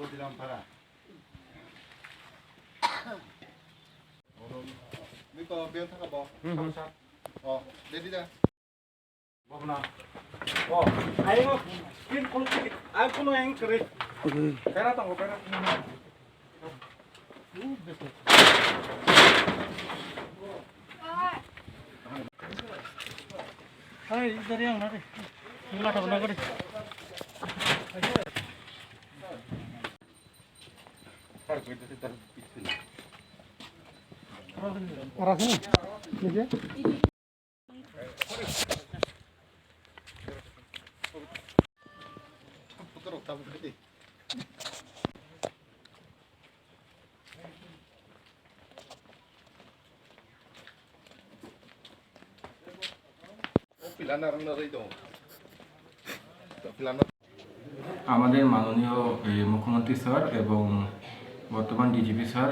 이거 면 타가 뭐? 내리자. Bobna. Oh, ayo kin kuno ay kuno yang kere. Pera tang pera. Hai, इधर yang nari. Gila tak benar kali. Arah sini. Ini dia. আমাদের মাননীয় মুখ্যমন্ত্রী sir এবং বর্তমান DGP sir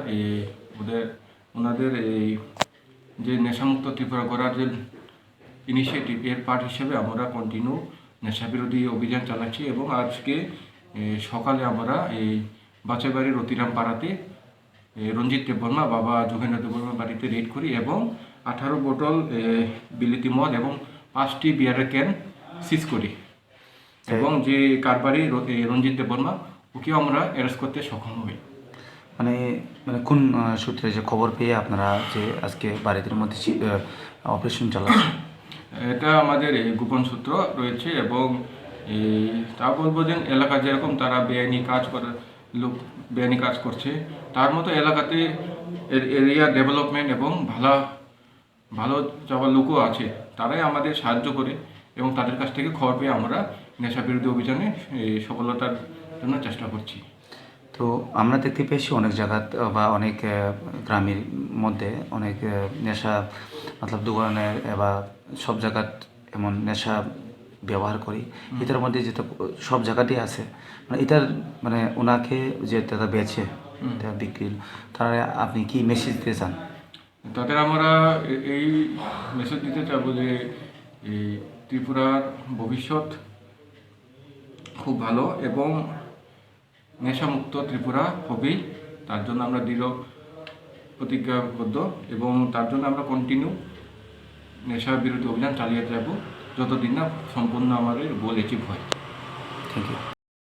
ওনাদের এই যে নেশামুক্ত ত্রিপুরা করার যে ইনিশিয়েটিভ এর পার্ট হিসেবে আমরা কন্টিনিউ নেশাবিরোধী অভিযান চালাচ্ছি এবং আজকে সকালে আমরা এই বাচাইবাড়ি রতিরাম পাড়াতে রঞ্জিত দেববর্মা বাবা যোগেন্দ্র দেববর্মার বাড়িতে রেড করি এবং 18 বোতল বিলিতি মদ এবং 5টি বিয়ারের ক্যান সিজ করি এবং যে কারবারি রঞ্জিত দেববর্মা ওকেও আমরা অ্যারেস্ট করতে সক্ষম হই। মানে কোন সূত্রে যে খবর পেয়ে আপনারা যে আজকে বাড়িদের মধ্যে অপারেশন চালাচ্ছেন? এটা আমাদের গোপন সূত্র রয়েছে এবং তা বলবো যে এলাকা যেরকম তারা বেআইনি কাজ করছে তার মতো এলাকাতে এরিয়া ডেভেলপমেন্ট এবং ভালো যাওয়ার লোকও আছে, তারাই আমাদের সাহায্য করে এবং তাদের কাছ থেকে খবর পেয়ে আমরা নেশা বিরোধী অভিযানে সফলতার জন্য চেষ্টা করছি। তো আমরা দেখতে পেয়েছি অনেক জায়গা বা অনেক গ্রামের মধ্যে অনেক নেশা মতলব দোকানের বা সব জায়গা এমন নেশা ব্যবহার করি, এটার মধ্যে যেটা সব জায়গাতেই আছে, মানে এটার মানে ওনাকে যে তারা বেচে বিক্রি, তারা আপনি কি মেসেজ দিতে চান? তাদের আমরা এই মেসেজ দিতে চাবো যে এই ত্রিপুরার ভবিষ্যৎ খুব ভালো এবং নেশামুক্ত ত্রিপুরা হবেই, তার জন্য আমরা দৃঢ় প্রতিজ্ঞাবদ্ধ এবং তার জন্য আমরা কন্টিনিউ নেশা বিরোধী অভিযান চালিয়ে যাব যতদিন না সম্পূর্ণ আমাদের গোল অ্যাচিভ হয়। Thank you.